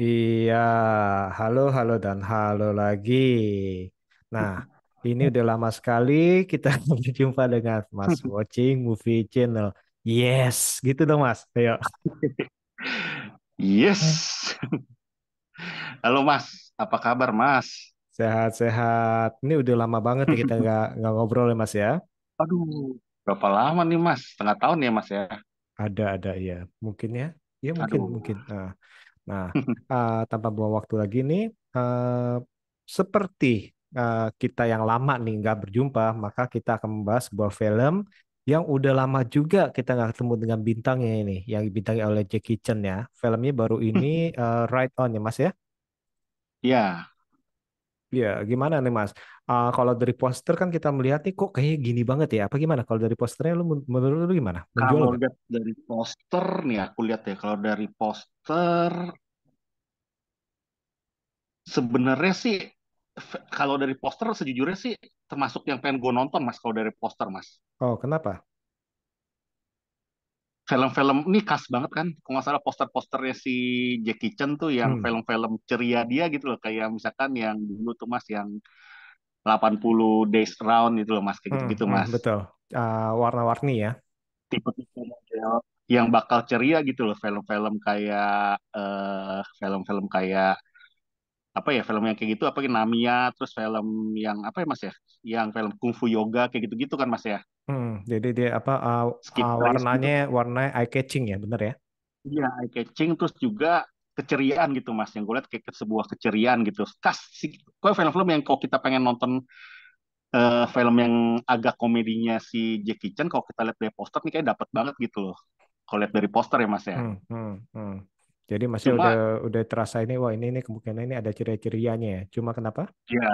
Iya, halo, halo, dan halo lagi. Nah, ini udah lama sekali kita berjumpa dengan Mas Watching Movie Channel. Yes, gitu dong Mas. Ayo, Yes. Halo Mas, apa kabar Mas? sehat-sehat. Ini udah lama banget nih kita nggak ngobrol ya Mas ya. Aduh, berapa lama nih Mas? Setengah tahun ya Mas ya? Ada ya, mungkin ya. Ya mungkin, Aduh. mungkin. Nah, tanpa buang waktu lagi nih, seperti kita yang lama nih nggak berjumpa, maka kita akan membahas sebuah film yang udah lama juga kita nggak ketemu dengan bintangnya ini, yang dibintangi oleh Jackie Chan ya. Filmnya baru ini Right On ya Mas ya. Ya, Ya, gimana nih Mas? Kalau dari poster kan kita melihat nih kok kayak gini banget ya. Apa gimana? Kalau dari posternya lu menurut lu gimana? Menjual kalau nggak? lihat dari poster nih aku lihat ya, kalau dari poster sebenarnya sih kalau dari poster sejujurnya sih termasuk yang pengen gue nonton Mas kalau dari poster Mas. Oh, kenapa? Film-film ini khas banget kan, kalau nggak salah poster-posternya si Jackie Chan tuh yang Hmm. film-film ceria dia gitu loh, kayak misalkan yang dulu tuh Mas yang 80 Days Round itu loh Mas, kayak gitu-gitu Mas. Betul. Warna-warni ya. Tipe-tipe model yang bakal ceria gitu loh, film-film kayak film-film kayak apa ya, film yang kayak gitu apa Namia, terus film yang apa ya Mas ya, yang film kungfu yoga kayak gitu-gitu kan Mas ya, Jadi dia apa skip race gitu. warnanya eye catching ya, bener ya? Iya, eye catching, terus juga keceriaan gitu Mas, yang gue lihat kayak sebuah keceriaan gitu khas sih. Kok film-film yang kalau kita pengen nonton film yang agak komedinya si Jackie Chan, kalau kita lihat dari poster nih kayak dapat banget gitu loh kalau lihat dari poster ya Mas ya. Hmm, hmm, hmm. Jadi masnya Cuma udah terasa ini, wah ini kemungkinan ini ada ciri-cirianya ya. Cuma kenapa? ya,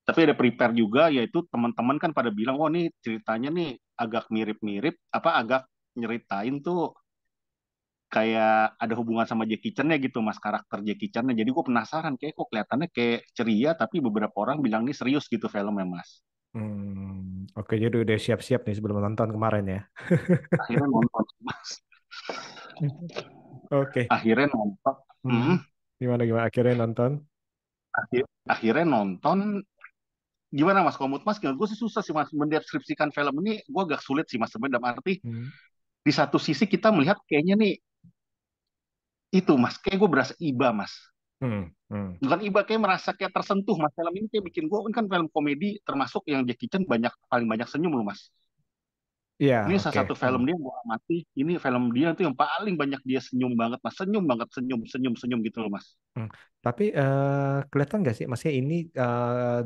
tapi ada prepare juga, yaitu teman-teman kan pada bilang, oh nih ceritanya nih agak mirip-mirip, apa agak nyeritain tuh kayak ada hubungan sama Jackie Chan-nya gitu mas, karakter Jackie Chan-nya. Jadi gue penasaran, kayak kok kelihatannya kayak ceria, tapi beberapa orang bilang ini serius gitu filmnya mas. Oke, jadi udah siap-siap nih sebelum nonton kemarin ya. Akhirnya nonton mas. Oke. Akhirnya nonton. Hmm, Hmm, gimana gimana akhirnya nonton? akhirnya nonton. Gimana mas? Kalau menurut mas, gue sih susah sih mas mendeskripsikan film ini. Gue agak sulit sih mas sebenarnya. Dalam arti Hmm, di satu sisi kita melihat kayaknya nih itu mas, kayak gue berasa iba mas, hmm, hmm. bukan iba, kayak merasa kayak tersentuh mas. Film ini kayak bikin gue, ini kan film komedi termasuk yang Jackie Chan banyak, paling banyak senyum loh mas. Iya, Ini salah oke. satu film dia yang gue amati, ini film dia tuh yang paling banyak dia senyum banget mas, senyum banget, senyum senyum senyum gitu loh mas. Hmm. Tapi kelihatan nggak sih, maksudnya ini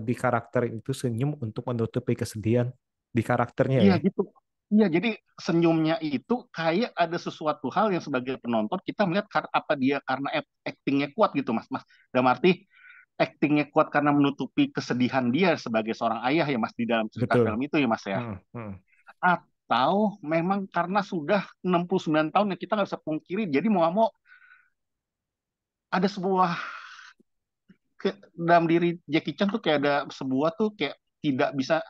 di karakter itu senyum untuk menutupi kesedihan di karakternya Iya ya? gitu. Iya, jadi senyumnya itu kayak ada sesuatu hal yang sebagai penonton kita melihat apa dia karena actingnya kuat gitu mas. Mas, dalam arti actingnya kuat karena menutupi kesedihan dia sebagai seorang ayah ya mas, di dalam cerita film Betul. itu ya mas ya. Hmm, hmm, Atau memang karena sudah 69 tahun yang kita nggak bisa pungkiri, jadi mau nggak mau ada sebuah dalam diri Jackie Chan tuh kayak ada sebuah tuh kayak tidak bisa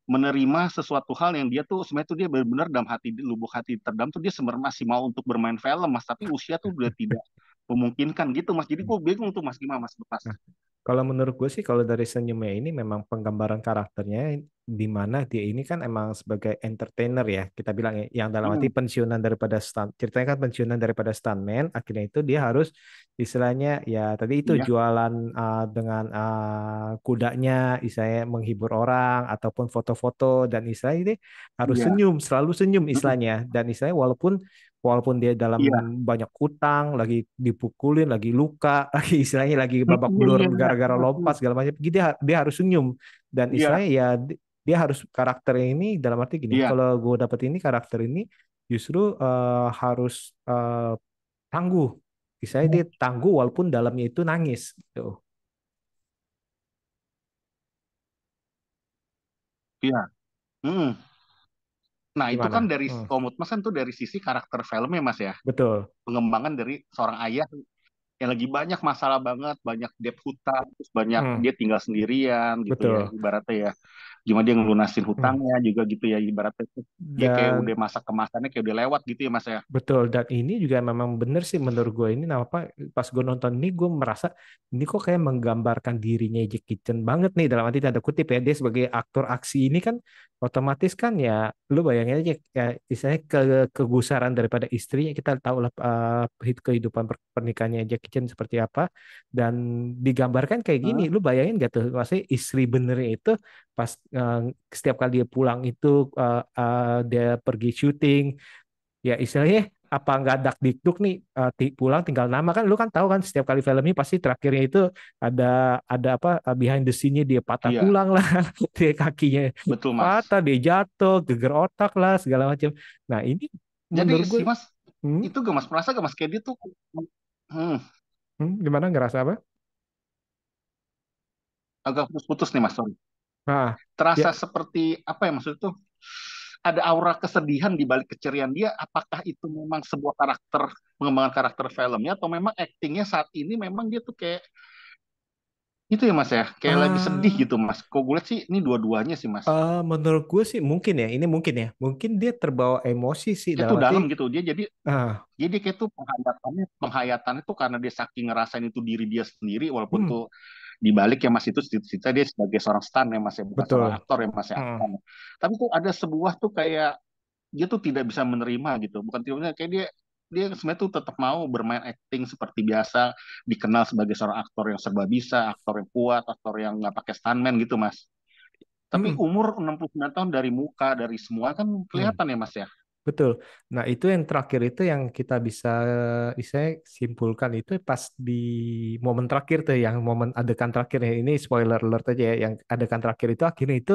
menerima sesuatu hal yang dia tuh sebenarnya tuh dia benar-benar dalam hati, lubuk hati terdalam tuh dia sebenarnya masih mau untuk bermain film mas, tapi usia tuh udah tidak memungkinkan gitu mas. Jadi gue bingung tuh mas, gimana mas lepas. hmm. Kalau menurut gue sih, kalau dari senyumnya ini memang penggambaran karakternya di mana dia ini kan emang sebagai entertainer ya, kita bilang ya, yang dalam arti Hmm, pensiunan daripada stunt. Ceritanya kan pensiunan daripada stuntman, akhirnya itu dia harus istilahnya ya tadi itu iya, jualan dengan kudanya, istilahnya menghibur orang ataupun foto-foto dan istilahnya ini harus iya, senyum, selalu senyum mm, istilahnya dan istilahnya walaupun walaupun dia dalam iya, banyak hutang, lagi dipukulin, lagi luka, lagi istilahnya lagi babak iya, belur iya, iya, gara-gara lompat segala macam, dia harus senyum dan iya, istilahnya ya dia harus karakter ini dalam arti gini, iya, kalau gue dapet ini karakter ini justru harus tangguh, istilahnya dia tangguh walaupun dalamnya itu nangis gitu. iya. Mm. Nah itu kan Gimana? dari komut mas kan tuh dari sisi karakter filmnya mas ya, Betul. pengembangan dari seorang ayah yang lagi banyak masalah banget, banyak debt hutang, terus banyak Hmm, dia tinggal sendirian gitu ya betul. ibaratnya ya. gimana dia ngelunasin Hmm. hutangnya juga gitu ya, ibaratnya tuh dia kayak Dan udah masa kemasannya kayak udah lewat gitu ya Mas ya. betul, dan ini juga memang bener sih menurut gue ini apa pas gue nonton ini gue merasa ini kok kayak menggambarkan dirinya Jackie Chan banget nih dalam arti tanda kutip ya dia sebagai aktor aksi ini kan otomatis kan ya lu bayangin aja ya istilahnya kegusaran daripada istrinya kita tahu lah kehidupan pernikahannya Jackie Chan seperti apa dan digambarkan kayak gini Hah? lu bayangin gak tuh maksudnya istri benernya itu pas setiap kali dia pulang itu dia pergi syuting ya istilahnya apa nggak dak dikduk nih pulang tinggal nama kan lu kan tahu kan setiap kali film ini pasti terakhirnya itu ada ada apa behind the scene-nya dia patah Iya, tulang lah dia kakinya betul Mas. patah dia jatuh geger otak lah segala macam nah ini Jadi menurut gue si Mas hmm, itu gak Mas merasa gak Mas kayak dia tuh hmm, gimana ngerasa apa agak putus-putus nih Mas, sorry. nah ya Terasa seperti apa ya maksudnya tuh, ada aura kesedihan di balik keceriaan dia. Apakah itu memang sebuah karakter, pengembangan karakter filmnya, atau memang aktingnya saat ini memang dia tuh kayak itu ya Mas ya, kayak lagi sedih eh, gitu Mas. Kok gue liat sih ini dua-duanya sih Mas. menurut gue sih mungkin ya ini mungkin ya mungkin dia terbawa emosi sih Dia dalam tuh arti dalam gitu. Dia ah jadi kayak tuh penghayatannya tuh karena dia saking ngerasain itu diri dia sendiri, walaupun hmm, tuh di balik ya Mas itu cerita dia sebagai seorang stan ya Mas ya, bukan seorang betul aktor ya Mas ya. hmm, Aktor. Tapi tuh ada sebuah tuh kayak dia tuh tidak bisa menerima gitu. Bukan tidak, kayak dia dia sebenarnya tuh tetap mau bermain acting seperti biasa, dikenal sebagai seorang aktor yang serba bisa, aktor yang kuat, aktor yang nggak pakai stuntman gitu Mas. Tapi hmm, umur 69 tahun, dari muka, dari semua kan hmm. kelihatan ya Mas ya. Betul. Nah, itu yang terakhir itu yang kita bisa saya simpulkan itu pas di momen terakhir tuh, yang momen adegan terakhir ya. Ini spoiler alert aja ya. Yang adegan terakhir itu akhirnya itu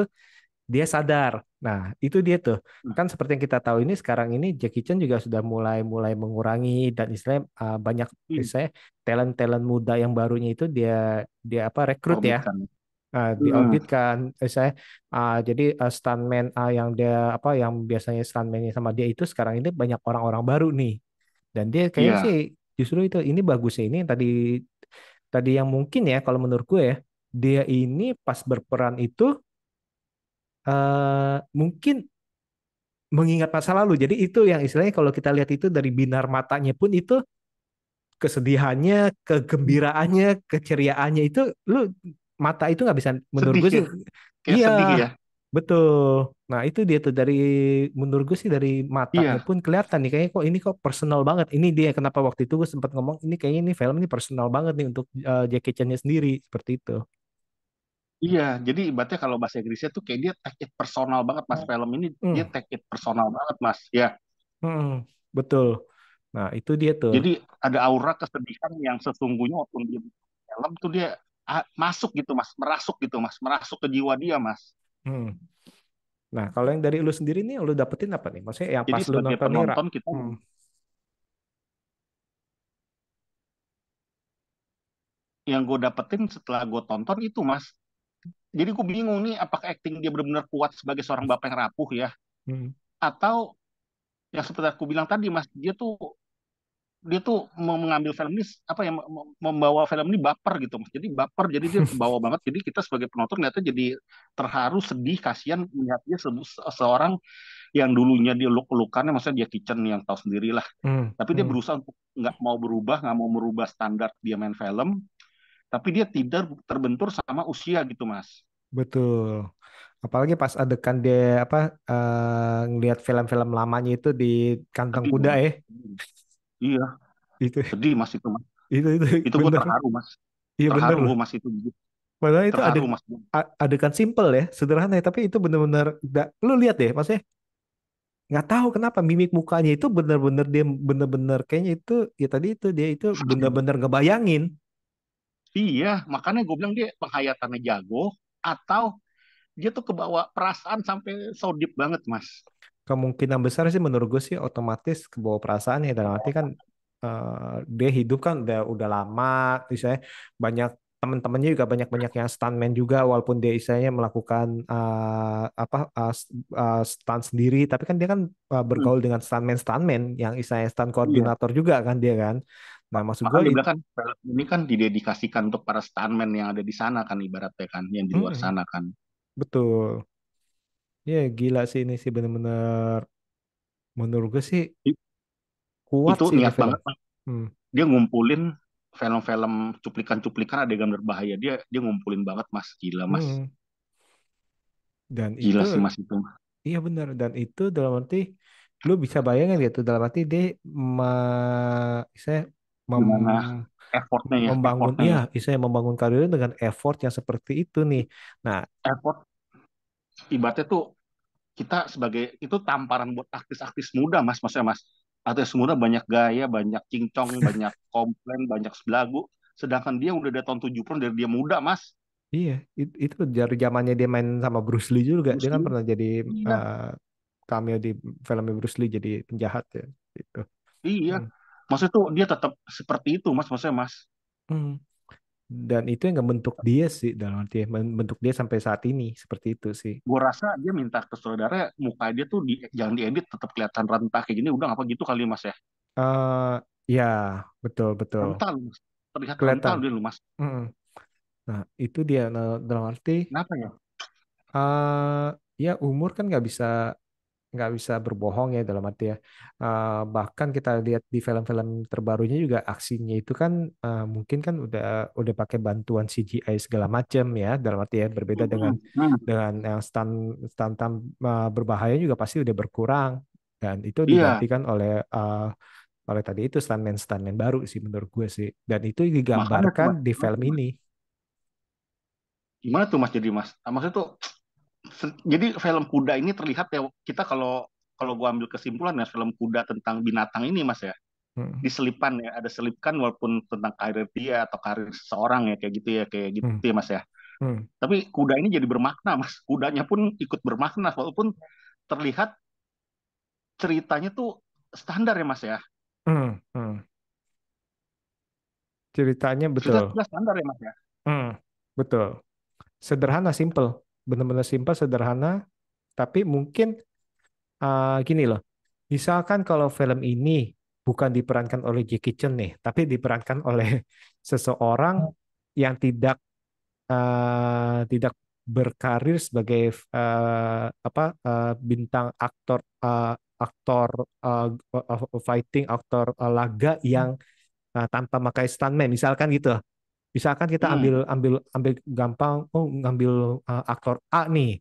dia sadar. Nah, itu dia tuh. Kan seperti yang kita tahu ini sekarang ini Jackie Chan juga sudah mulai mulai mengurangi dan istilahnya banyak Hmm, istilahnya talent-talent muda yang barunya itu dia dia apa rekrut ya orbitkan. Hmm, diorbitkan saya jadi stuntman yang dia apa yang biasanya stuntmannya sama dia itu sekarang ini banyak orang-orang baru nih dan dia kayaknya sih iya, justru itu ini bagusnya ini yang tadi tadi yang mungkin ya kalau menurut gue ya dia ini pas berperan itu mungkin mengingat masa lalu jadi itu yang istilahnya kalau kita lihat itu dari binar matanya pun itu kesedihannya kegembiraannya keceriaannya itu lu mata itu nggak bisa menurut sedih gue ya, sih kayak iya sedih ya. betul. Nah, itu dia tuh dari menurut gue sih dari matanya Iya, pun kelihatan nih kayaknya kok ini kok personal banget. Ini dia kenapa waktu itu gue sempat ngomong ini kayaknya ini film ini personal banget nih untuk Jackie Chan-nya sendiri seperti itu. iya. Jadi ibaratnya kalau bahasa Inggrisnya tuh kayak dia take it personal banget Mas. Film ini dia Hmm, take it personal banget Mas. Ya, hmm, betul. Nah, itu dia tuh. jadi ada aura kesedihan yang sesungguhnya waktu dia bikin film tuh dia masuk gitu Mas, merasuk gitu Mas, merasuk ke jiwa dia Mas. Hmm. Nah, kalau yang dari lu sendiri nih lu dapetin apa nih? Maksudnya yang Jadi pas lu sebagai nonton nih, penonton kita hmm, yang gue dapetin setelah gue tonton itu Mas. Jadi gue bingung nih apakah acting dia benar-benar kuat sebagai seorang bapak yang rapuh ya, hmm, atau yang seperti aku bilang tadi Mas, dia tuh mau mengambil film ini apa ya, membawa film ini baper gitu Mas. Jadi baper, jadi dia kebawa banget. Jadi kita sebagai penonton lihatnya jadi terharu, sedih, kasihan melihat dia seorang yang dulunya dia luk-lukannya, maksudnya dia kitchen yang tahu sendirilah. hmm, Tapi dia hmm, berusaha untuk nggak mau berubah, nggak mau merubah standar dia main film. Tapi dia tidak terbentur sama usia gitu Mas. betul. Apalagi pas adegan dia apa ngelihat film-film lamanya itu di kantong Sedih kuda Mas. ya. Iya, Itu sedih Mas itu Mas. itu Itu gue bener. terharu Mas. Iya bener Terharu loh. gue Mas itu. Padahal itu Terharu Mas. adegan simple ya, sederhana ya, tapi itu bener-bener lu lihat deh, maksudnya nggak tahu kenapa mimik mukanya itu bener-bener dia bener-bener kayaknya itu ya tadi itu dia itu bener-bener ngebayangin Iya, makanya gue bilang dia penghayatannya jago, atau dia tuh kebawa perasaan sampai so deep banget, Mas. kemungkinan besar sih menurut gue sih otomatis ke bawah perasaan ya dalam arti kan dia hidup kan udah lama misalnya banyak teman-temannya juga banyak-banyak yang stuntman juga walaupun dia istilahnya melakukan apa stunt sendiri tapi kan dia kan Hmm, bergaul dengan stuntman yang istilahnya stunt iya. koordinator juga kan dia kan nah maksud gue Bahkan dia bilang kan film ini kan didedikasikan untuk para stuntman yang ada di sana kan, ibaratnya kan, yang di luar sana kan. betul Ya gila sih ini sih bener-bener menurut gue sih I- kuat Itu sih ini niat film. banget, Mas. Hmm. Dia ngumpulin film-film cuplikan-cuplikan adegan berbahaya. Dia ngumpulin banget, Mas. Gila, Mas. Hmm. Dan Gila sih, itu Mas itu. iya benar dan itu dalam arti lu bisa bayangin gitu dalam arti dia saya Gimana mem- effortnya ya, membangun effortnya ya ya. saya membangun karirnya dengan effort yang seperti itu nih. Nah, Effort ibaratnya tuh kita sebagai itu tamparan buat artis-artis muda, Mas. Maksudnya, Mas. Artis muda banyak gaya, banyak cincong, banyak komplain, banyak belagu. Sedangkan dia udah dari tahun 70 dari dia muda, Mas. iya itu dari zamannya dia main sama Bruce Lee juga. Dia Bruce kan Lee. pernah jadi Iya, uh, cameo di filmnya Bruce Lee jadi penjahat ya gitu. iya. Hmm. Maksudnya tuh dia tetap seperti itu, Mas. Maksudnya, Mas. Hmm. Dan itu yang ngebentuk dia sih dalam arti ya, membentuk dia sampai saat ini seperti itu sih. Gue rasa dia minta ke saudara muka dia tuh jangan diedit tetap kelihatan rentah kayak gini udah apa gitu kali Mas ya. eh ya betul betul Rental Mas. Terlihat rental kelihatan. dia lu Mas. Mm-mm. Nah, itu dia nah, dalam arti Kenapa ya? eh ya umur kan nggak bisa berbohong ya dalam arti ya. Bahkan kita lihat di film-film terbarunya juga aksinya itu kan mungkin kan udah pakai bantuan CGI segala macam ya dalam arti ya berbeda dengan Hmm, hmm. yang stunt berbahaya juga pasti udah berkurang dan itu Iya, digantikan oleh tadi itu stuntman baru sih menurut gue sih dan itu makanya tuh digambarkan Mas. di Gimana film tuh, Mas? ini. Gimana tuh Mas jadi Mas? Maksudnya tuh jadi film kuda ini terlihat ya kita kalau kalau gua ambil kesimpulan ya film kuda tentang binatang ini Mas ya. Hmm, Diselipan ya, ada selipkan walaupun tentang karir dia atau karir seseorang ya kayak gitu hmm, ya Mas ya. hmm, Tapi kuda ini jadi bermakna Mas. Kudanya pun ikut bermakna walaupun terlihat ceritanya tuh standar ya Mas ya. hmm, hmm. Ceritanya betul. Cerita standar ya Mas ya. Hmm, betul. Sederhana, simple. Benar-benar simple, sederhana. Tapi mungkin gini loh. Misalkan kalau film ini bukan diperankan oleh Jackie Chan nih, tapi diperankan oleh seseorang yang tidak berkarir sebagai bintang aktor fighting, aktor laga yang tanpa pakai stuntman, misalkan gitu. Misalkan kita Hmm. ambil ambil ambil gampang, oh ngambil aktor A nih,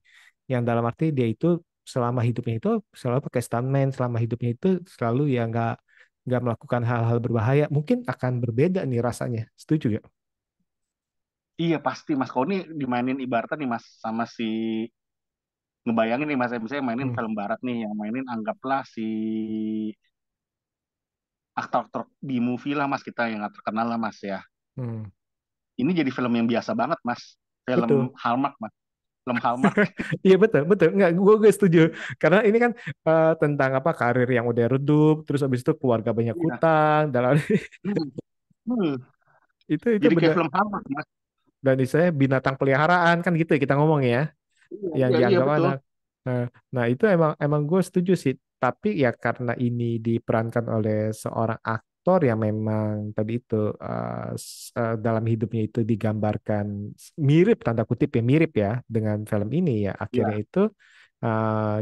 yang dalam arti dia itu selama hidupnya itu selalu pakai stuntman, selama hidupnya itu selalu ya nggak melakukan hal-hal berbahaya, mungkin akan berbeda nih rasanya. Setuju ya? Iya pasti Mas. Kalau ini dimainin ibaratnya nih Mas sama si ngebayangin nih Mas, misalnya mainin Hmm, film barat nih yang mainin anggaplah si aktor-aktor di movie lah Mas kita yang nggak terkenal lah Mas ya. hmm, Ini jadi film yang biasa banget Mas. Film betul. Hallmark Mas. Film Hallmark. Iya betul betul nggak gue setuju karena ini kan tentang apa karir yang udah redup terus habis itu keluarga banyak Iya. hutang dalam Hmm. Hmm. itu Jadi kayak benar film Hallmark Mas. dan saya binatang peliharaan kan gitu ya kita ngomong ya Iya, yang iya, iya dianggap betul. anak. Nah, nah itu emang gue setuju sih. Tapi ya karena ini diperankan oleh seorang aktor yang memang tadi itu dalam hidupnya itu digambarkan mirip tanda kutip ya mirip ya dengan film ini ya akhirnya Iya, itu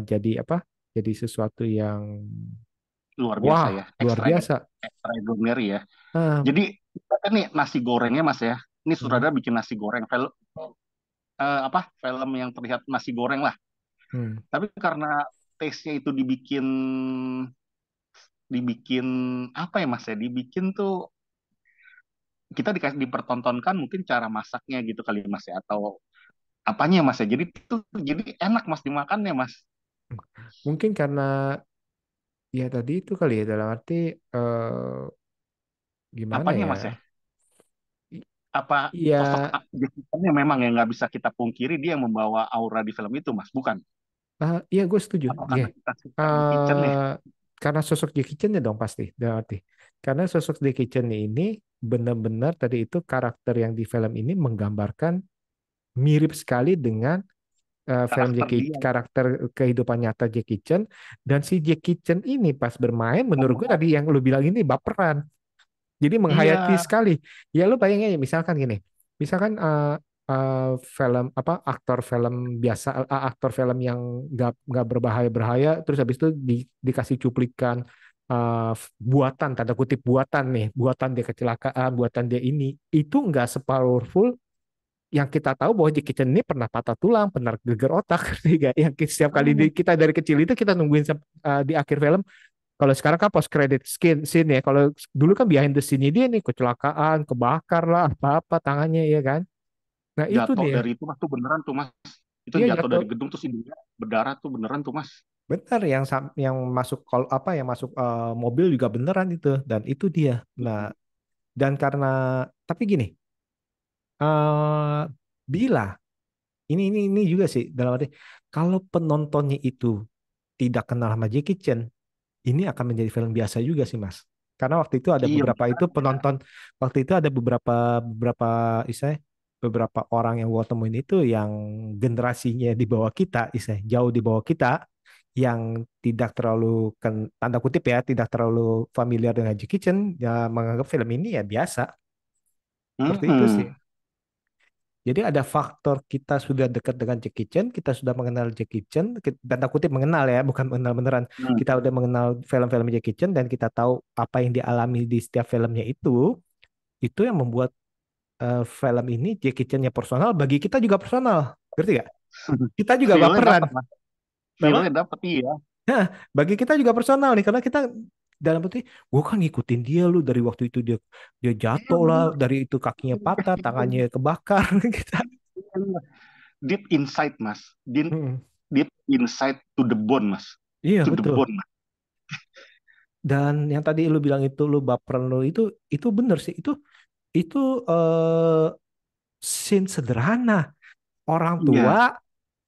jadi apa? Jadi sesuatu yang luar biasa wah ya. luar biasa. Extraordinary ya. Ah, Jadi kan nih nasi gorengnya Mas ya. Ini hmm, sutradara bikin nasi goreng. Film yang terlihat nasi goreng lah. hmm, Tapi karena taste-nya itu dibikin dibikin apa ya Mas ya? Dibikin tuh kita dikasih dipertontonkan mungkin cara masaknya gitu kali Mas ya atau apanya Mas ya. Jadi itu jadi enak Mas dimakannya Mas. mungkin karena ya tadi itu kali ya dalam arti eh, gimana Apanya ya? Mas ya? Apa sosok Ya Jackie Chan-nya memang yang nggak bisa kita pungkiri dia yang membawa aura di film itu Mas, bukan? Iya gue setuju. Apa Iya. karena kita suka Jackie Chan ya? Karena sosok Jackie Chan ya dong pasti, dalam arti. Karena sosok Jackie Chan ini benar-benar tadi itu karakter yang di film ini menggambarkan mirip sekali dengan film Karakter Jackie dia. karakter kehidupan nyata Jackie Chan dan si Jackie Chan ini pas bermain menurut gue tadi yang lu bilang ini baperan. Jadi menghayati Iya, sekali. Ya lu bayangin aja misalkan gini. Misalkan film apa aktor film biasa, aktor film yang nggak berbahaya bahaya, terus habis itu dikasih cuplikan buatan, tanda kutip buatan nih, buatan dia kecelakaan, buatan dia ini, itu nggak sepowerful yang kita tahu bahwa Jackie Chan ini pernah patah tulang, pernah geger otak, yang setiap kali Hmm. kita dari kecil itu kita nungguin di akhir film. Kalau sekarang kan post credit scene ya. Kalau dulu kan behind the scene dia nih kecelakaan, kebakar lah, apa-apa tangannya ya kan. Nah itu Jatuh dia. dari itu mas tuh beneran tuh mas. Itu Iya jatuh jatuh. dari gedung tuh dia berdarah tuh beneran tuh mas. Benar yang masuk kalau apa yang masuk mobil juga beneran itu dan itu dia. Nah, dan karena tapi gini, eh bila ini juga sih dalam arti kalau penontonnya itu tidak kenal sama Jackie Chan, ini akan menjadi film biasa juga sih, Mas. Karena waktu itu ada Iya beberapa itu makanya. penonton, waktu itu ada beberapa beberapa istilahnya beberapa orang yang gua temuin itu yang generasinya di bawah kita, istilahnya jauh di bawah kita, yang tidak terlalu tanda kutip ya, tidak terlalu familiar dengan Jackie Chan, ya menganggap film ini ya biasa. Seperti itu sih. Hmm. Jadi ada faktor kita sudah dekat dengan Jackie Chan, kita sudah mengenal Jackie Chan, tanda kutip mengenal ya, bukan mengenal beneran. Hmm. Kita udah mengenal film-film Jackie Chan dan kita tahu apa yang dialami di setiap filmnya itu yang membuat film ini Jackie Chan-nya personal, bagi kita juga personal. Ngerti gak? Kita juga Feel-nya baperan. dapat mas. Kenapa? Feel-nya dapat iya. Nah, bagi kita juga personal nih, karena kita dalam arti, gue kan ngikutin dia lu dari waktu itu dia dia Iya jatuh lah, bener. dari itu kakinya patah, tangannya kebakar, kita. Deep inside mas. Deep, Mm, deep inside to the bone mas. iya To the betul. bone mas. Dan yang tadi lu bilang itu lu baperan lu itu bener sih. Itu eh scene sederhana. Orang tua Iya.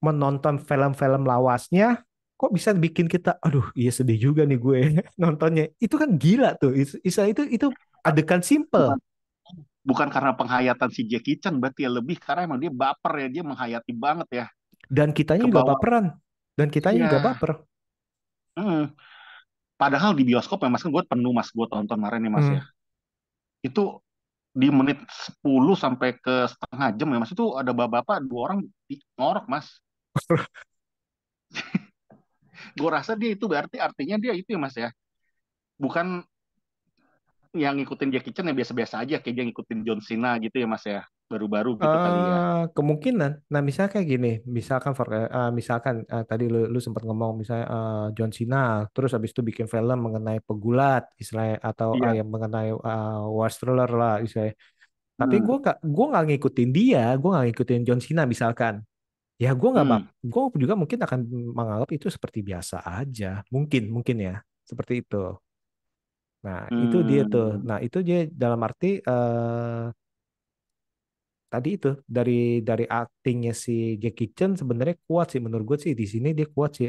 menonton film-film lawasnya kok bisa bikin kita aduh iya sedih juga nih gue nontonnya. Itu kan gila tuh. Itu adegan simple Bukan, bukan karena penghayatan si Jackie Chan berarti ya lebih karena emang dia baper ya dia menghayati banget ya dan kitanya ke juga bawah. baperan dan kitanya juga Iya. baper. Hmm. Padahal di bioskop ya mas kan gue penuh mas gue tonton kemarin nih mas Hmm. ya. Itu di menit 10 sampai ke setengah jam ya mas itu ada bapak-bapak dua orang ngorok mas. Gue rasa dia itu berarti artinya dia itu ya mas ya. Bukan yang ngikutin Jackie Chan ya biasa-biasa aja kayak dia ngikutin John Cena gitu ya mas ya. Baru-baru gitu kali ya. Kemungkinan. Nah, misalnya kayak gini, misalkan misalkan tadi lu sempat ngomong misalnya John Cena, terus habis itu bikin film mengenai pegulat, istilahnya atau Iya. yang mengenai war thriller lah, istilahnya. Tapi Hmm. gue nggak ngikutin dia, gue nggak ngikutin John Cena misalkan. Ya Hmm. gue juga mungkin akan menganggap itu seperti biasa aja, mungkin mungkin ya, seperti itu. Nah, itu dia tuh. Hmm. Nah, itu dia dalam arti tadi itu dari aktingnya si Jackie Chan sebenarnya kuat sih menurut gue sih di sini dia kuat sih.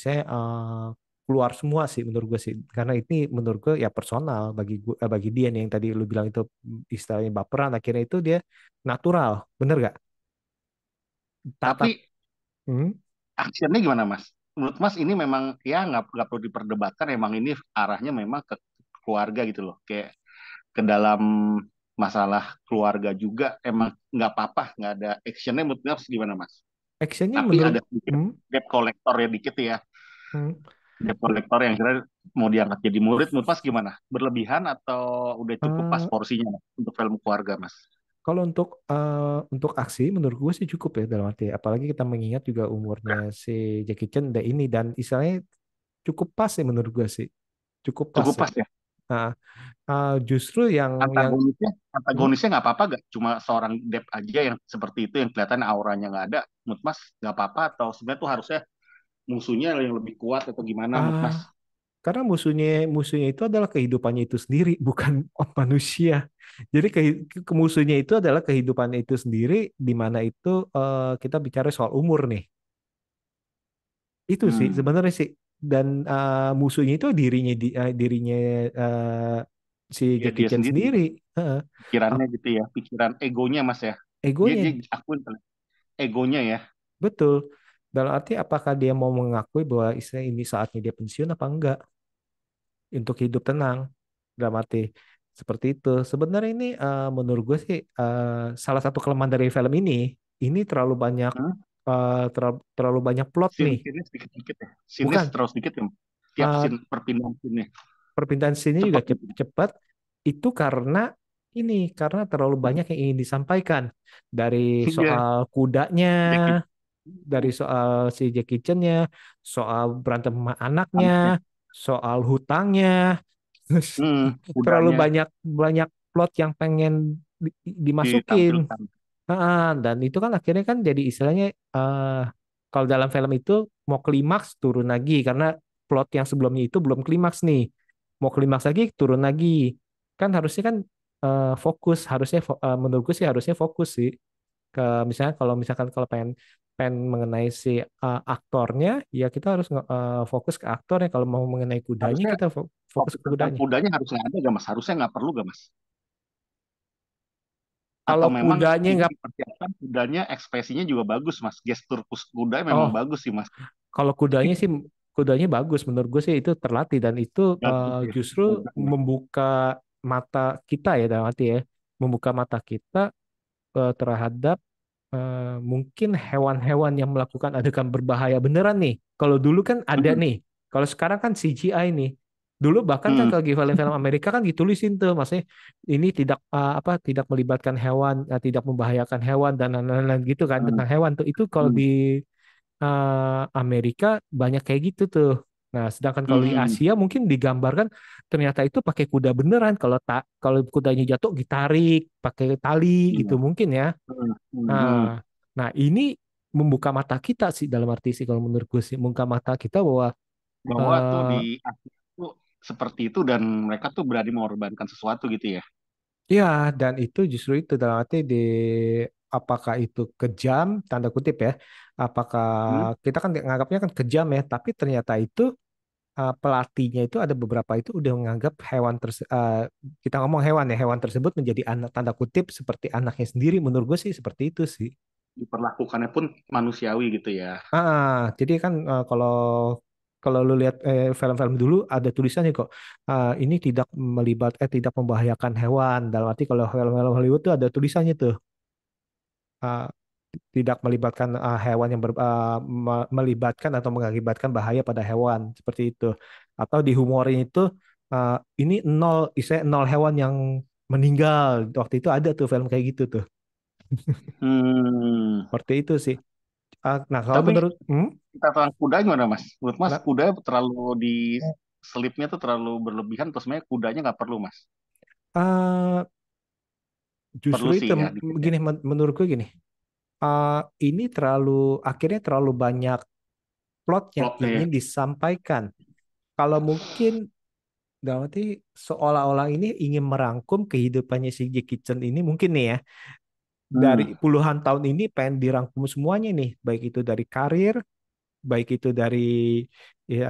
Saya keluar semua sih menurut gue sih karena ini menurut gue ya personal bagi gue bagi dia nih yang tadi lu bilang itu istilahnya baperan akhirnya itu dia natural bener gak tatap. Tapi Hmm? actionnya gimana mas? Menurut mas ini memang ya nggak perlu diperdebatkan emang ini arahnya memang ke keluarga gitu loh. Kayak ke dalam masalah keluarga juga emang nggak apa-apa nggak ada actionnya menurut mas gimana mas? Actionnya Tapi menurut ada sedikit hmm? debt collector ya dikit ya Hmm. debt collector yang kira mau diangkat jadi murid menurut mas gimana? Berlebihan atau udah cukup pas Eh, porsinya mas, untuk film keluarga mas? Kalau untuk aksi menurut gue sih cukup ya dalam arti apalagi kita mengingat juga umurnya si Jackie Chan udah ini dan istilahnya cukup pas sih menurut gue sih cukup pas Cukup ya. pas ya. Nah, justru yang Antagonisnya hmm? antagonisnya nggak apa-apa gak? Cuma seorang Depp aja yang seperti itu yang kelihatan auranya nggak ada. Menurut Mas nggak apa-apa atau sebenarnya tuh harusnya musuhnya yang lebih kuat atau gimana menurut ah Mas? karena musuhnya itu adalah kehidupannya itu sendiri bukan manusia. Jadi musuhnya itu adalah kehidupan itu sendiri di mana itu kita bicara soal umur nih. Itu sih Hmm, sebenarnya sih dan musuhnya itu dirinya eh, si ya Jackie dia Chan sendiri sendiri. Heeh. pikirannya Ap- gitu ya, pikiran egonya Mas ya. Dia Egonya akuin kali, egonya ya. betul. Dalam arti apakah dia mau mengakui bahwa istilah ini saatnya dia pensiun apa enggak untuk hidup tenang dalam arti. Seperti itu. Sebenarnya ini menurut gue sih salah satu kelemahan dari film ini terlalu banyak Hmm? terlalu banyak plot nih. Scene-nya sedikit-sedikit ya. Scene-nya Bukan, terus sedikit ya. Tiap eh, scene, perpindahan scene-nya. perpindahan scene juga Cepat gitu. cepat. Itu karena terlalu banyak yang ingin disampaikan dari Iya. soal kudanya, Jackie. dari soal si Jackie Chan-nya, soal berantem sama anaknya, Anaknya. soal hutangnya. Terlalu Kudanya banyak banyak plot yang pengen dimasukin. ditampilkan. Dan itu kan akhirnya kan jadi istilahnya kalau dalam film itu mau klimaks turun lagi karena plot yang sebelumnya itu belum klimaks nih. Mau klimaks lagi turun lagi. Kan harusnya kan fokus, menurutku sih harusnya fokus sih ke misalnya kalau misalkan kalau pengen pengen mengenai si aktornya ya kita harus fokus ke aktornya, kalau mau mengenai kudanya Harusnya kita fokus topik ke tentang kudanya. kudanya harus nggak ada gak mas? Harusnya nggak perlu gak mas? Kalau Atau memang kudanya ini nggak dipersiapkan kudanya ekspresinya juga bagus mas. Gestur kuda memang oh bagus sih mas. Kalau kudanya bagus menurut gue sih itu terlatih dan itu Bagus ya. justru Bagus, ya. membuka mata kita ya dalam arti ya, membuka mata kita terhadap mungkin hewan-hewan yang melakukan adegan berbahaya beneran nih. Kalau dulu kan ada Hmm. nih, kalau sekarang kan CGI nih. Dulu bahkan kan Hmm. kalau di film-film Amerika kan ditulisin tuh, maksudnya ini tidak melibatkan hewan, tidak membahayakan hewan dan lain-lain gitu kan Hmm. tentang hewan tuh. Itu kalau Hmm. di Amerika banyak kayak gitu tuh. Nah, sedangkan kalau di Hmm. Asia mungkin digambarkan ternyata itu pakai kuda beneran. Kalau kudanya jatuh ditarik pakai tali gitu Iya. mungkin ya. Hmm. Hmm. Nah, Hmm. nah, ini membuka mata kita sih dalam arti sih kalau menurut gue sih membuka mata kita bahwa Bahwa tuh eh di Asia tuh seperti itu dan mereka tuh berani mengorbankan sesuatu gitu ya. ya, dan itu justru itu dalam arti apakah itu kejam tanda kutip ya. Apakah Hmm. kita kan nganggapnya kan kejam ya, tapi ternyata itu pelatihnya itu ada beberapa itu udah menganggap kita ngomong hewan ya, hewan tersebut menjadi anak tanda kutip seperti anaknya sendiri. Menurut gue sih seperti itu sih. Diperlakukannya pun manusiawi gitu ya. Jadi kan kalau kalau lu lihat film-film dulu ada tulisannya kok, ini tidak membahayakan hewan. Dalam arti kalau film-film Hollywood tuh ada tulisannya tuh, uh, tidak melibatkan hewan melibatkan atau mengakibatkan bahaya pada hewan seperti itu. Atau di humorin itu ini nol hewan yang meninggal. Waktu itu ada tuh film kayak gitu tuh. Hmm. Seperti itu sih. Nah, kalau Tapi menurut kita tentang kuda gimana mas? Menurut mas nah, kuda terlalu di selipnya tuh terlalu berlebihan terus sebenarnya kudanya nggak perlu mas? uh, justru Perlu itu sih ya dikit ya. gini menurutku gini. uh, ini akhirnya terlalu banyak plot yang Plotnya ya. ingin disampaikan. Kalau mungkin dalam arti seolah-olah ini ingin merangkum kehidupannya si Jackie Chan ini mungkin nih ya. Dari Hmm. puluhan tahun ini pengen dirangkum semuanya nih, baik itu dari karir, baik itu ya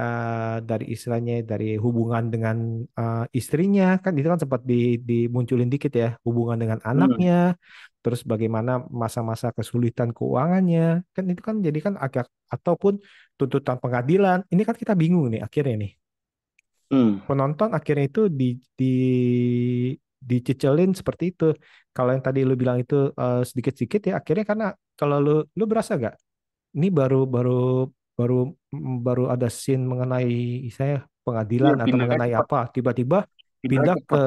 dari istilahnya dari hubungan dengan istrinya kan itu kan sempat dimunculin dikit ya, hubungan dengan Hmm. anaknya, terus bagaimana masa-masa kesulitan keuangannya kan itu kan jadi kan agak ataupun tuntutan pengadilan. Ini kan kita bingung nih akhirnya nih. Hmm. Penonton akhirnya itu di dicecelin seperti itu. Kalau yang tadi lu bilang itu sedikit-sedikit ya akhirnya karena kalau lu berasa gak ini baru baru ada scene mengenai saya Iya pengadilan atau pindahnya mengenai cepet. apa tiba-tiba Pindahnya pindah cepet.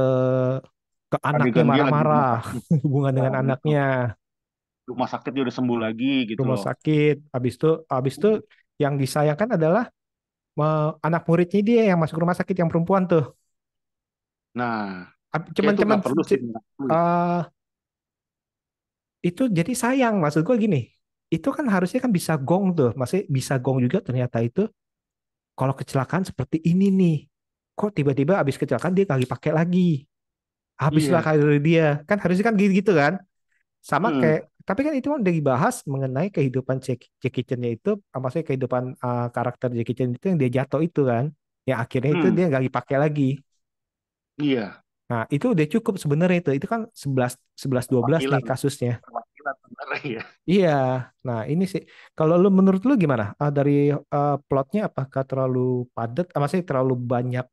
ke anaknya Adegan dia lagi di rumah marah-marah sakit. hubungan Ya dengan gitu. anaknya, Rumah sakit dia udah sembuh lagi gitu rumah loh. sakit habis itu yang disayangkan adalah anak muridnya dia yang masuk rumah sakit yang perempuan tuh. Nah, kayak Cuman itu cuman nggak perlu sih. Nggak perlu ya. eh, itu jadi sayang maksud gue gini, itu kan harusnya kan bisa gong tuh, masih bisa gong juga ternyata itu kalau kecelakaan seperti ini nih, kok tiba-tiba habis kecelakaan dia nggak dipakai lagi, habislah Iya. karir dia, kan harusnya kan gitu kan, sama kayak Hmm. tapi kan itu kan udah dibahas mengenai kehidupan Jackie Chan-nya itu, maksudnya kehidupan karakter Jackie Chan itu yang dia jatuh itu kan, ya akhirnya itu Hmm. dia nggak dipakai lagi. Iya. Nah, itu udah cukup sebenarnya itu kan 11 12 nih Perwakilan. kasusnya. Perwakilan sebenarnya ya. Iya, nah ini sih, kalau lu menurut lu gimana? Dari plotnya apakah terlalu padat? Maksudnya terlalu banyak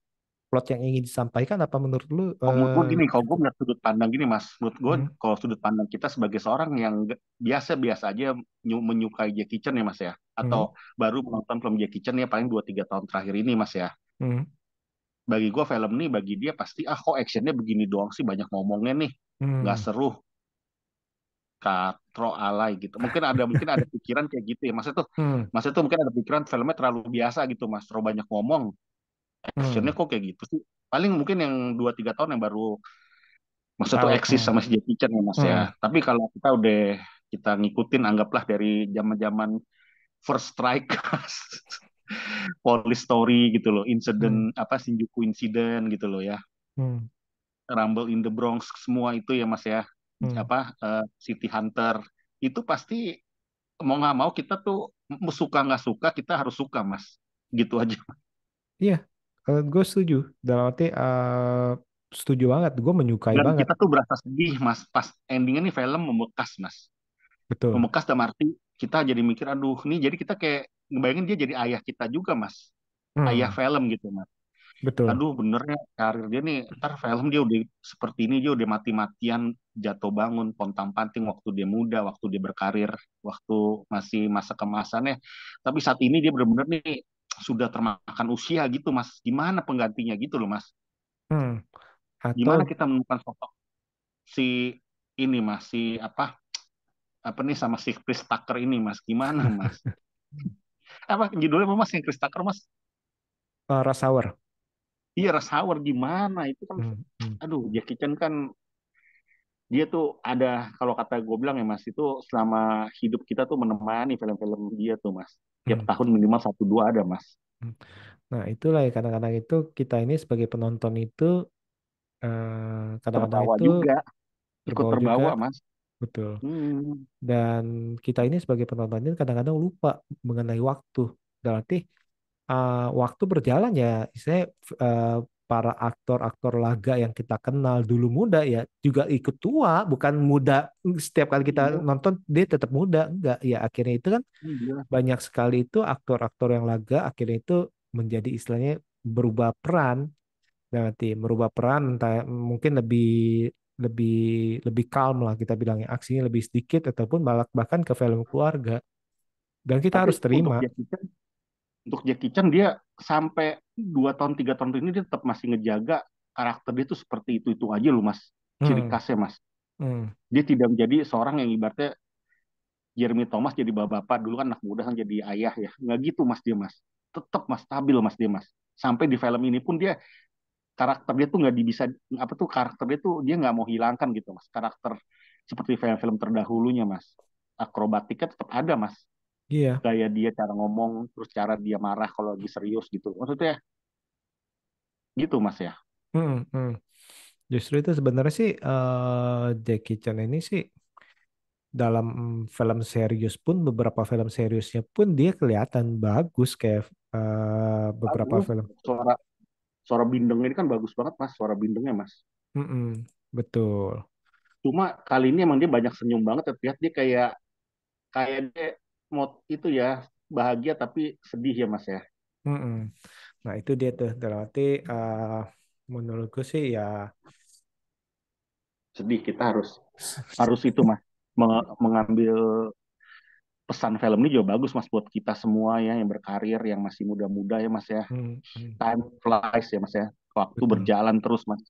plot yang ingin disampaikan apa menurut lu Kalau menurut gue gini, kalau gue cukup? melihat sudut pandang gini mas, menurut gue Hmm, kalau sudut pandang kita sebagai seorang yang biasa-biasa aja menyukai Jackie Chan ya mas ya, hmm, atau baru menonton film Jackie Chan ya paling 2 3 tahun terakhir ini mas ya, hmm, bagi gue film ini bagi dia pasti kok actionnya begini doang sih banyak ngomongnya nih, nggak hmm, seru, katro alay gitu. Mungkin ada pikiran kayak gitu ya, hmm, maksudnya tuh mungkin ada pikiran filmnya terlalu biasa gitu mas, terlalu banyak ngomong, actionnya hmm. kok kayak gitu sih. Paling mungkin yang 2 3 tahun yang baru maksud tuh Tahu. eksis sama si Jackie Chan ya Mas ya. Hmm, Tapi kalau kita ngikutin anggaplah dari zaman-zaman First Strike, Police Story gitu loh, hmm, Shinjuku Incident gitu loh ya, hmm, Rumble in the Bronx semua itu ya Mas ya, hmm. City Hunter itu pasti mau nggak mau kita tuh suka nggak suka kita harus suka Mas, gitu aja. Iya, gue setuju. Dalam arti setuju banget. Gue menyukai Dan banget. kita tuh berasa sedih Mas pas endingnya nih film membekas Mas. Betul. Membekas dalam arti kita jadi mikir aduh nih jadi kita kayak ngebayangin dia jadi ayah kita juga mas, ayah Hmm, film gitu mas. betul. Aduh benernya karir dia nih ntar film dia udah seperti ini, dia udah mati-matian jatuh bangun pontang-panting waktu dia muda, waktu dia berkarir, waktu masih masa kemasannya, tapi saat ini dia bener-bener nih sudah termakan usia gitu mas, gimana penggantinya gitu loh mas, Hmm. gimana Atau kita menemukan sosok si ini mas, si apa apa nih sama si Chris Tucker ini mas, gimana mas, apa judulnya apa mas yang Chris Tucker mas? Rush Hour. Iya Rush Hour gimana itu kan, Hmm, hmm, aduh Jackie Chan kan dia tuh ada, kalau kata gue bilang ya mas, itu selama hidup kita tuh menemani film-film dia tuh mas, tiap hmm, tahun minimal 1 2 ada mas. hmm. Nah, itulah ya kadang-kadang itu kita ini sebagai penonton itu kadang-kadang Terbawa itu juga, ikut terbawa juga, terbawa mas. betul. Hmm, Dan kita ini sebagai penonton ini kadang-kadang lupa mengenai waktu. Berarti waktu berjalan ya, saya para aktor-aktor laga yang kita kenal dulu muda ya juga ikut tua, bukan muda setiap kali kita iya, nonton dia tetap muda, enggak ya akhirnya itu kan iya. banyak sekali itu aktor-aktor yang laga akhirnya itu menjadi istilahnya berubah peran, berarti merubah peran entah mungkin lebih lebih lebih calm lah kita bilangnya aksinya lebih sedikit ataupun bahkan ke film keluarga dan kita Tapi harus terima. Untuk Jackie Chan dia sampai 2 tahun 3 tahun ini dia tetap masih ngejaga karakter dia tuh seperti itu aja loh mas, ciri Hmm, khasnya mas. hmm, Dia tidak menjadi seorang yang ibaratnya Jeremy Thomas jadi bapak-bapak dulu kan anak muda kan jadi ayah ya, nggak gitu mas, dia mas tetap mas stabil mas, dia mas sampai di film ini pun dia karakter dia tuh nggak bisa apa tuh, karakter dia tuh dia nggak mau hilangkan gitu mas, karakter seperti film-film terdahulunya mas, akrobatiknya tetap ada mas, iya. gaya dia cara ngomong terus cara dia marah kalau lagi serius gitu maksudnya, gitu mas ya. Hmm, hmm. Justru itu sebenarnya sih Jackie Chan ini sih dalam film serius pun beberapa film seriusnya pun dia kelihatan bagus kayak beberapa Bagus, film. suara suara bindengnya ini kan bagus banget mas, suara bindengnya mas. Mm-mm, betul. Cuma kali ini emang dia banyak senyum banget, terlihat dia kayak kayak dia mau itu ya, bahagia tapi sedih ya mas ya. Mm-mm. Nah itu dia tuh dalam arti menurutku sih ya Sedih, kita harus harus itu mas, mengambil pesan film ini juga bagus mas buat kita semua ya yang berkarir yang masih muda-muda ya mas ya. mm, mm, Time flies ya mas ya, waktu betul berjalan terus mas.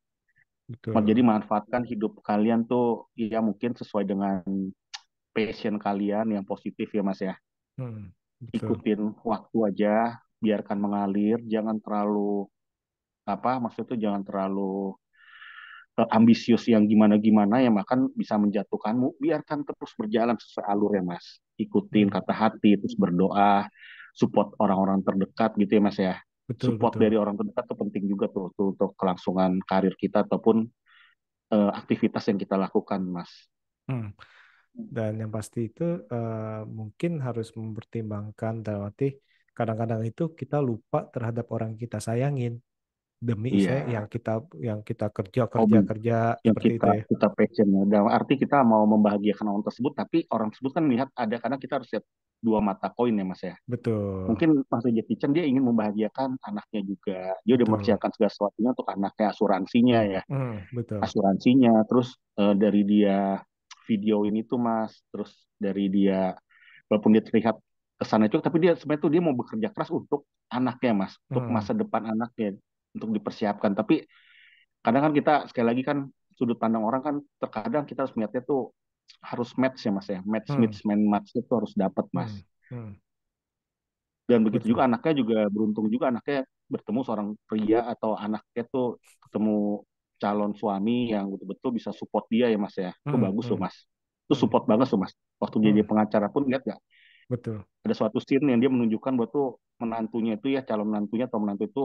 Jadi betul. manfaatkan hidup kalian tuh ya mungkin sesuai dengan passion kalian yang positif ya mas ya. Mm, betul. Ikutin waktu aja, biarkan mengalir, jangan terlalu maksudnya tuh jangan terlalu ambisius yang gimana-gimana yang akan bisa menjatuhkanmu. Biarkan terus berjalan sesuai alur ya Mas. Ikutin Mm, kata hati, terus berdoa, support orang-orang terdekat gitu ya Mas ya. betul Support betul. dari orang terdekat tuh penting juga tuh untuk kelangsungan karir kita ataupun aktivitas yang kita lakukan Mas. Mm. Dan yang pasti itu mungkin harus mempertimbangkan dalam arti kadang-kadang itu kita lupa terhadap orang yang kita sayangin demi saya Iya, yang kita kerja kerja hobi kerja yang seperti itu kita ya. kita passion ya. Dalam arti kita mau membahagiakan orang tersebut, tapi orang tersebut kan melihat ada, karena kita harus lihat dua mata koin ya Mas ya. Betul, Mungkin Mas Jackie Chan dia ingin membahagiakan anaknya juga. Dia udah betul. mempersiapkan segala sesuatunya untuk anaknya, asuransinya ya, Betul. asuransinya. Terus dari dia video ini tuh Mas, terus dari dia walaupun dia terlihat kesana juga, tapi dia sebenarnya tuh dia mau bekerja keras untuk anaknya Mas, untuk Hmm, masa depan anaknya, untuk dipersiapkan. Tapi kadang kan kita sekali lagi kan sudut pandang orang kan terkadang kita harus melihatnya tuh harus match ya Mas ya, hmm, match itu harus dapat Mas. hmm, hmm. Dan begitu Betul. juga anaknya juga beruntung juga anaknya bertemu seorang pria atau anaknya tuh ketemu calon suami yang betul-betul bisa support dia ya Mas ya. Itu Hmm, bagus tuh hmm, Mas. Itu hmm, support banget tuh Mas. Waktu dia hmm. jadi pengacara pun lihat nggak Betul. ada suatu scene yang dia menunjukkan bahwa tuh menantunya itu ya calon menantunya atau menantu itu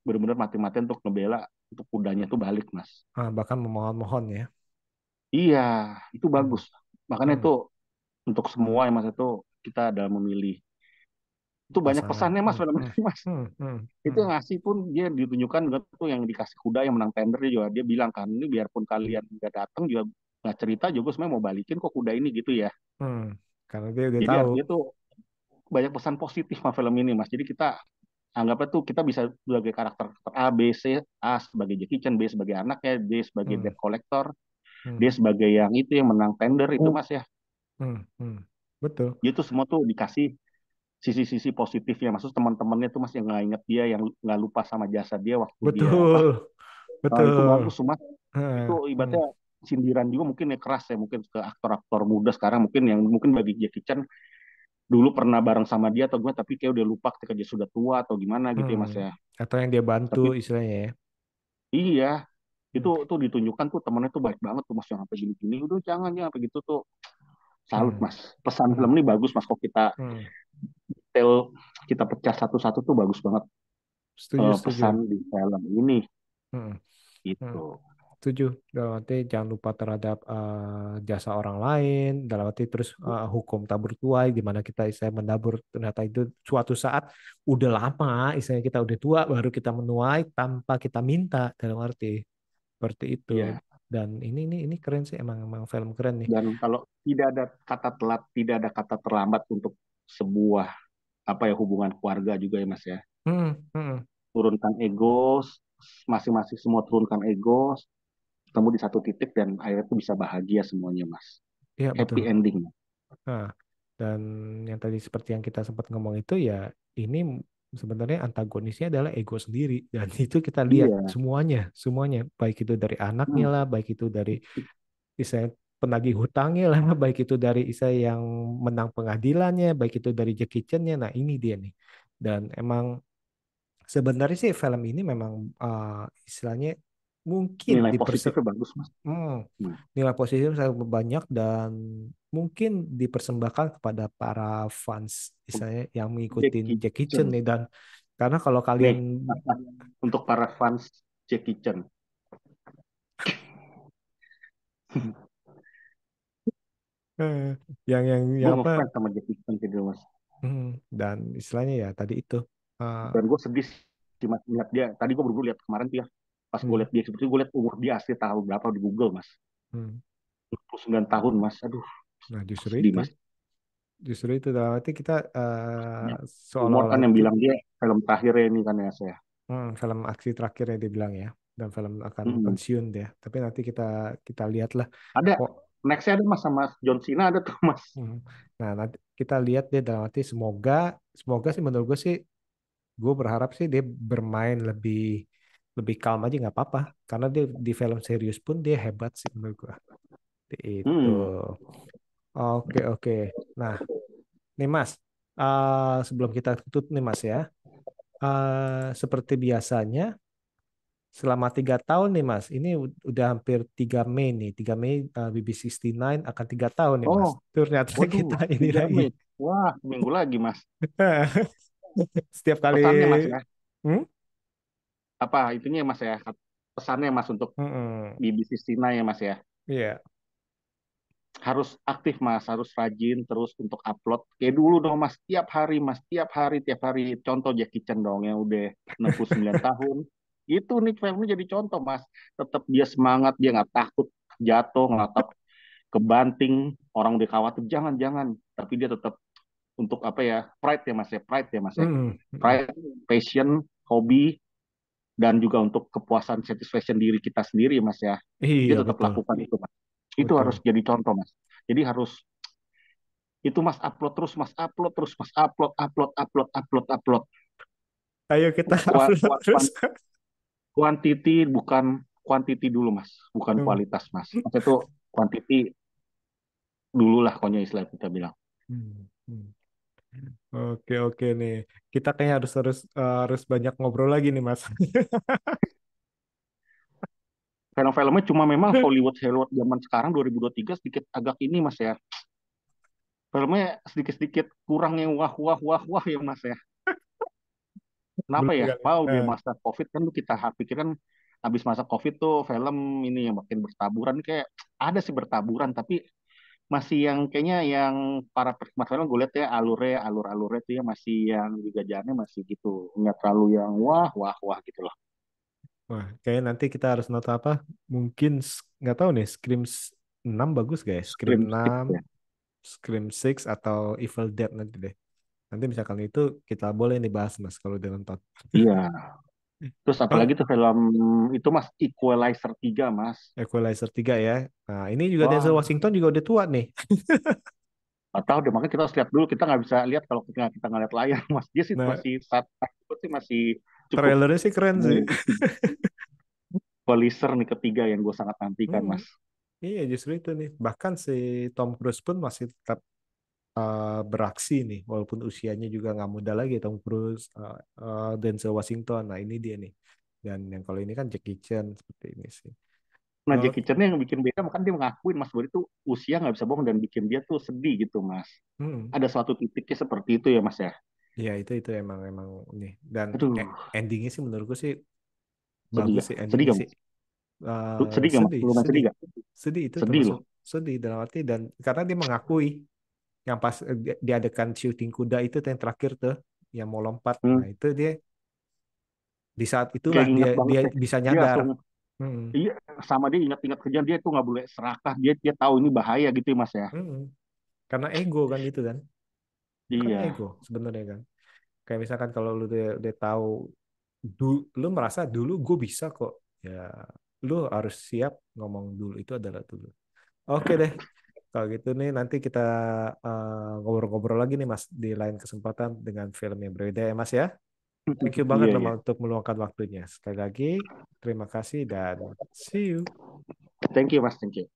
benar-benar mati-matian untuk ngebela untuk kudanya tuh balik Mas. Bahkan memohon-mohon ya. Iya, itu Hmm, bagus. Makanya hmm, itu untuk semua ya Mas itu kita dalam memilih itu banyak pasangan. pesannya Mas Hmm, film hmm, ini Mas. hmm, hmm, Itu hmm, yang ngasih pun dia ditunjukkan juga tuh yang dikasih kuda yang menang tender dia juga dia bilang kan ini biarpun kalian nggak datang juga nggak cerita juga sebenarnya mau balikin kok kuda ini gitu ya. hmm. Karena dia udah Jadi tahu. artinya tuh banyak pesan positif sama film ini Mas. Jadi kita anggapnya tuh kita bisa sebagai karakter A, B, C, A sebagai Jackie Chan, B sebagai anaknya, D sebagai Hmm, debt collector, D hmm, sebagai yang itu yang menang tender itu Mas ya. hmm, hmm. Betul. Dia tuh semua tuh dikasih sisi-sisi positifnya. Maksud teman-temannya tuh Mas yang nggak inget dia, yang nggak lupa sama jasa dia waktu dia apa. Betul. Nah, itu bagus Betul. Mas. Itu Hmm, ibaratnya sindiran juga mungkin ya keras ya mungkin ke aktor-aktor muda sekarang mungkin yang mungkin bagi Jackie Chan dulu pernah bareng sama dia atau gue tapi kayak udah lupa ketika dia sudah tua atau gimana gitu ya hmm. Mas ya. Atau yang dia bantu Tapi istilahnya ya. iya Hmm, itu tuh ditunjukkan tuh temennya tuh baik banget tuh Mas yang sampai gini-gini udah jangan ya apa gitu tuh salut hmm, Mas. Pesan hmm, film ini bagus Mas kok kita hmm, detail kita pecah satu-satu tuh bagus banget Setuju, pesan setuju. di film ini Hmm, hmm. gitu. Setuju. Dalam arti jangan lupa terhadap jasa orang lain. Dalam arti terus hukum tabur tuai, di mana kita istilahnya menabur ternyata itu suatu saat udah lama, istilahnya kita udah tua baru kita menuai tanpa kita minta. Dalam arti seperti itu. Ya. Dan ini keren sih, emang emang film keren nih. Dan kalau tidak ada kata telat, tidak ada kata terlambat untuk sebuah apa ya hubungan keluarga juga ya Mas ya. Hmm, hmm. Turunkan ego, masing-masing semua turunkan ego, ketemu di satu titik dan akhirnya tuh bisa bahagia semuanya Mas. Iya Happy betul. ending. Nah, dan yang tadi seperti yang kita sempat ngomong itu ya ini sebenarnya antagonisnya adalah ego sendiri dan itu kita lihat Iya. semuanya, semuanya baik itu dari anaknya Hmm. lah, baik itu dari istilah penagih hutangnya lah, baik itu dari istilah yang menang pengadilannya, baik itu dari Jackie Chan-nya. Nah, ini dia nih. Dan emang sebenarnya sih film ini memang istilahnya mungkin Nilai positifnya bagus Mas. hmm, Hmm. nilai positif sangat banyak dan mungkin dipersembahkan kepada para fans misalnya yang mengikuti Jackie Jackie Chan Chan. nih dan karena kalau kalian Nih, untuk para fans Jackie Chan. eh, yang Gue apa ngefans sama Jackie Chan gitu Mas. dan istilahnya ya tadi itu uh, Dan gue sedih sih Mas lihat dia. Tadi gue baru lihat kemarin tuh ya. Pas gue hmm, lihat dia seperti gue lihat umur dia asli tahun berapa di Google Mas. hmm. 29 tahun Mas. Aduh, Nah sedih Mas. justru itu dalam arti kita Ya. Rumor seolah-olah kan yang itu bilang dia film terakhirnya ini kan ya saya. film aksi terakhirnya dibilang ya dan film akan Mm-mm. pensiun dia tapi nanti kita kita lihatlah Ada kok. nextnya ada Mas sama John Cena ada tuh Mas. Hmm. Nah, nanti kita lihat dia dalam arti semoga semoga sih menurut gue sih gue berharap sih dia bermain lebih lebih calm aja nggak apa-apa karena dia di film serius pun dia hebat sih menurut gue. Itu. Hmm. Oke, oke. Nah, nih Mas, sebelum kita tutup nih Mas ya, seperti biasanya selama 3 tahun nih Mas, ini udah hampir 3 Mei nih, 3 Mei BB69 akan 3 tahun nih Mas. Oh, Ternyata waduh, kita ini 3 lagi. Mei. Wah, minggu lagi Mas. Setiap kali Pesannya Mas ya. hmm? Apa itunya Mas ya? Pesannya Mas untuk Mm-mm. BBC Cina ya Mas ya. Iya. Harus aktif Mas, harus rajin terus untuk upload. Kayak dulu dong Mas, tiap hari Mas, tiap hari, tiap hari. Contoh Jackie Chan dong yang udah 69 tahun. Itu nih filmnya jadi contoh Mas. Tetap dia semangat, dia nggak takut jatuh, nggak takut kebanting. Orang udah khawatir, jangan, jangan. Tapi dia tetap untuk apa ya, pride ya mas ya, pride ya mas ya, Mm, mm. pride, passion, hobi, dan juga untuk kepuasan satisfaction diri kita sendiri mas ya, dia Iya tetap betul, lakukan itu mas. Itu harus betul. jadi contoh mas. Jadi harus itu mas, upload terus mas, upload terus mas, upload upload upload upload upload. Ayo kita Kua- upload kua- terus. Quantity bukan quantity dulu mas, bukan Hmm. kualitas mas. Maksudnya itu quantity dulu lah, pokoknya istilah kita bilang. Hmm. Hmm. Oke oke nih. Kita kayaknya harus harus harus banyak ngobrol lagi nih Mas. Film-filmnya cuma memang Hollywood Hollywood zaman sekarang 2023 sedikit agak ini mas ya, filmnya sedikit-sedikit kurang yang wah wah wah wah ya mas ya. Kenapa Belum ya? kali. Wow, dia masa COVID kan tuh kita pikir kan habis masa COVID tuh film ini yang makin bertaburan, kayak ada sih bertaburan tapi masih yang kayaknya yang para penikmat film gue lihat ya alur-alurnya tuh ya masih yang digajarnya masih gitu, nggak terlalu yang wah wah wah gitu loh. Wah, kayaknya nanti kita harus nonton apa? Mungkin nggak tahu nih, Scream 6 bagus guys. Scream Scream Six 6, ya. Scream 6 atau Evil Dead nanti deh. Nanti misalkan itu kita boleh nih bahas Mas kalau udah nonton. Iya. Terus Oh, apalagi tuh film itu mas, Equalizer 3 mas. Equalizer 3 ya. Nah, ini juga Denzel Wah, Washington juga udah tua nih. atau deh makanya kita harus lihat dulu, kita nggak bisa lihat kalau kita nggak lihat layar mas. Dia sih Nah, masih saat itu sih masih cukup. trailernya sih keren sih. Equalizer nih ketiga yang gue sangat nantikan Hmm, mas. iya justru itu nih. Bahkan si Tom Cruise pun masih tetap beraksi nih, walaupun usianya juga nggak muda lagi. Tom Cruise, Denzel Washington. Nah ini dia nih. Dan yang kalau ini kan Jackie Chan seperti ini sih. Nah Oh, Jackie Chan yang bikin beda, makanya dia mengakuin mas bahwa itu usia nggak bisa bohong dan bikin dia tuh sedih gitu mas. hmm. Ada suatu titiknya seperti itu ya mas ya. Ya itu emang emang nih. Dan Aduh, endingnya sih menurutku sih sedih bagus gak? sih Sedih endingnya gak sih. mas? Sedih gak mas? Sedih, Lumayan sedih, sedih gak? sedih itu Sedih termasuk loh. sedih dalam arti dan karena dia mengakui yang pas di adegan syuting kuda itu tuh yang terakhir tuh yang mau lompat. Hmm. Nah itu dia di saat itulah Kayak dia ingat banget dia deh. bisa Dia nyadar. langsung, Hmm, iya, sama dia ingat-ingat kerjaan dia tuh nggak boleh serakah. Dia tahu ini bahaya gitu ya mas ya. hmm. Karena ego kan itu kan, bukan Iya. ego sebenarnya kan. Kayak misalkan kalau lu udah tahu, lu merasa dulu gue bisa kok, ya lu harus siap ngomong dulu itu adalah dulu. Oke deh, kalau gitu nih nanti kita ngobrol-ngobrol lagi nih Mas di lain kesempatan dengan film yang berbeda ya Mas ya. Thank you banget Iya, loh iya. Mas, untuk meluangkan waktunya. Sekali lagi, terima kasih dan see you. Thank you mas, thank you.